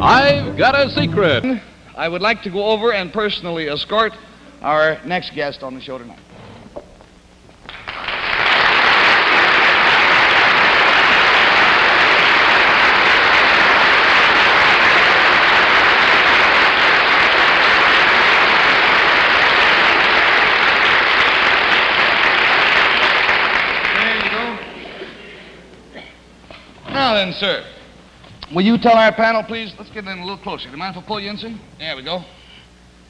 I've got a secret. I would like to go over and personally escort our next guest on the show tonight. There you go. Now then, sir. Will you tell our panel, please? Let's get in a little closer. Do you mind if I pull you in, sir? There we go.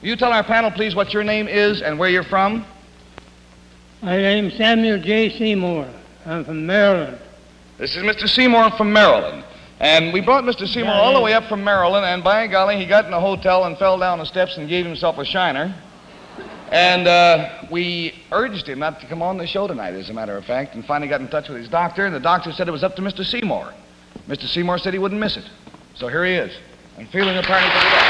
Will you tell our panel, please, what your name is and where you're from? My name's Samuel J. Seymour. I'm from Maryland. This is Mr. Seymour from Maryland. And we brought Mr. Seymour all the way up from Maryland, and by golly, he got in a hotel and fell down the steps and gave himself a shiner. And we urged him not to come on the show tonight, as a matter of fact, and finally got in touch with his doctor, and the doctor said it was up to Mr. Seymour. Mr. Seymour said he wouldn't miss it. So here he is, and feeling apparently pretty well.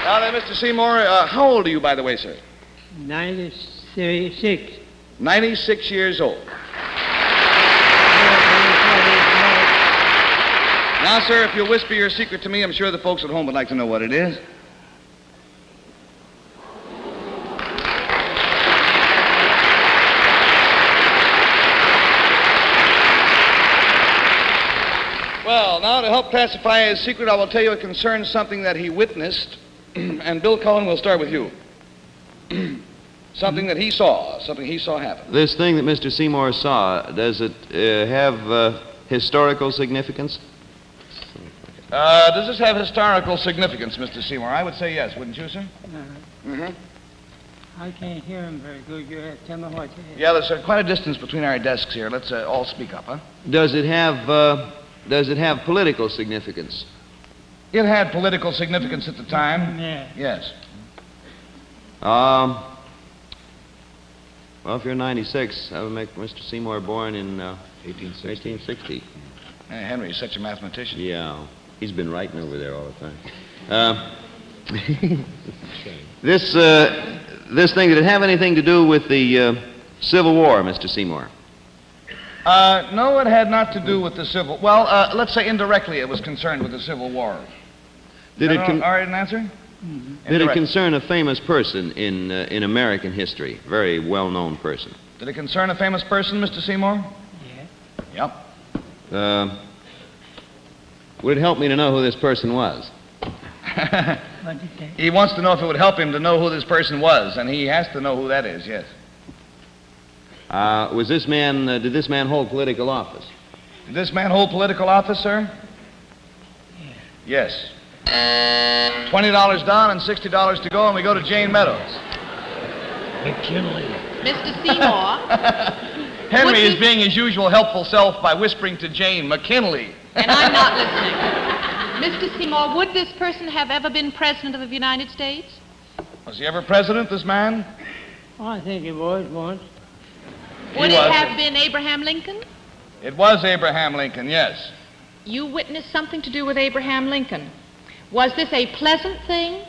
Now then, Mr. Seymour, how old are you, by the way, sir? 96. 96 years old. Now, sir, if you'll whisper your secret to me, I'm sure the folks at home would like to know what it is. Well, now to help classify his secret, I will tell you it concerns something that he witnessed. And Bill Cullen, we'll start with you. Something that he saw happen. This thing that Mr. Seymour saw, does it have historical significance? Does this have historical significance, Mr. Seymour? I would say yes, wouldn't you, sir? I can't hear him very good. You have to tell me what it is. Yeah, there's quite a distance between our desks here. Let's all speak up, huh? Does it have political significance? It had political significance at the time. Yeah. Yes. Well, if you're 96, that would make Mr. Seymour born in 1860. Henry is such a mathematician. Yeah. He's been writing over there all the time. This thing, did it have anything to do with the Civil War, Mr. Seymour? No, it had not to do with the Civil... Well, let's say indirectly it was concerned with the Civil War. Did it all right, an answer? Mm-hmm. Did it concern a famous person in American history? Very well-known person. Did it concern a famous person, Mr. Seymour? Yeah. Yep. Would it help me to know who this person was? What did you say? He wants to know if it would help him to know who this person was, and he has to know who that is, yes. Did this man hold political office? Did this man hold political office, sir? Yeah. Yes. $20 down and $60 to go, and we go to Jane Meadows. McKinley. Mr. Seymour. Henry is being his usual helpful self by whispering to Jane, McKinley. And I'm not listening. Mr. Seymour, would this person have ever been president of the United States? Was he ever president, this man? Oh, I think he was once. Would He it was. have been Abraham Lincoln? It was Abraham Lincoln, yes. You witnessed something to do with Abraham Lincoln. Was this a pleasant thing?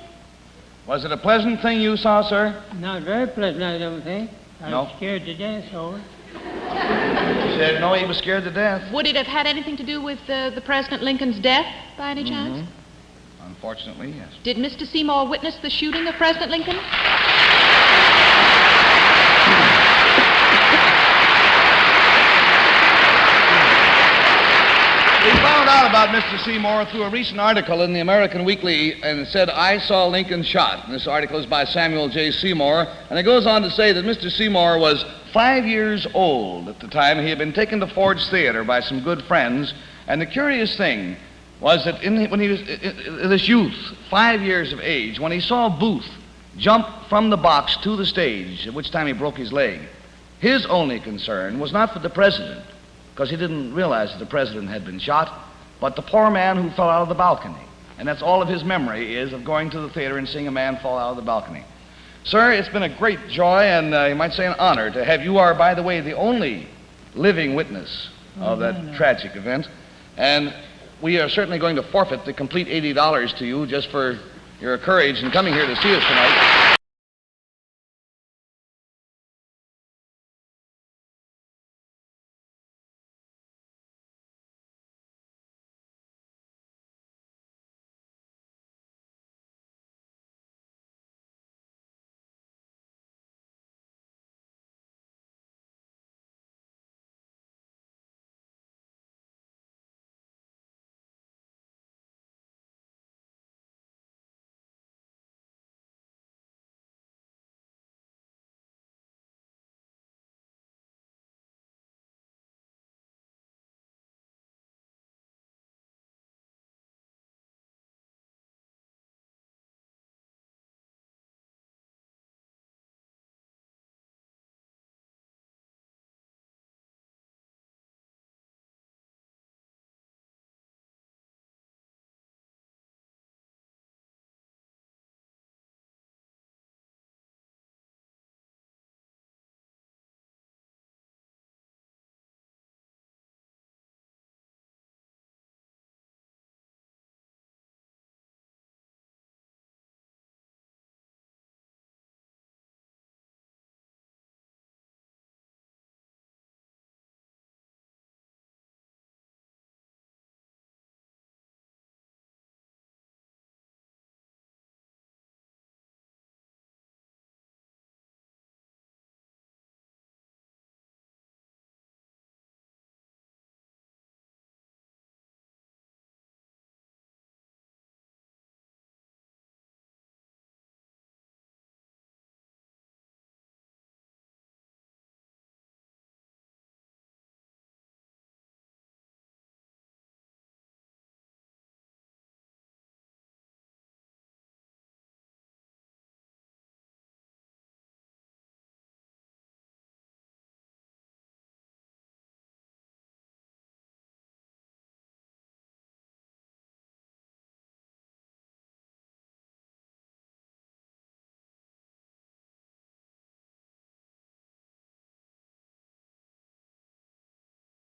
Was it a pleasant thing you saw, sir? Not very pleasant, I don't think. I No. was scared to death over it. He said, no, he was scared to death. Would it have had anything to do with the President Lincoln's death, by any chance? Unfortunately, yes. Did Mr. Seymour witness the shooting of President Lincoln? We found out about Mr. Seymour through a recent article in the American Weekly, and it said, I saw Lincoln shot. And this article is by Samuel J. Seymour, and it goes on to say that Mr. Seymour was 5 years old at the time. He had been taken to Ford's Theater by some good friends, and the curious thing was that when he was this youth, 5 years of age, when he saw Booth jump from the box to the stage, at which time he broke his leg, his only concern was not for the president, because he didn't realize that the president had been shot, but the poor man who fell out of the balcony. And that's all of his memory is of going to the theater and seeing a man fall out of the balcony. Sir, it's been a great joy and you might say an honor to have you are, by the way, the only living witness of that tragic event. And we are certainly going to forfeit the complete $80 to you just for your courage in coming here to see us tonight.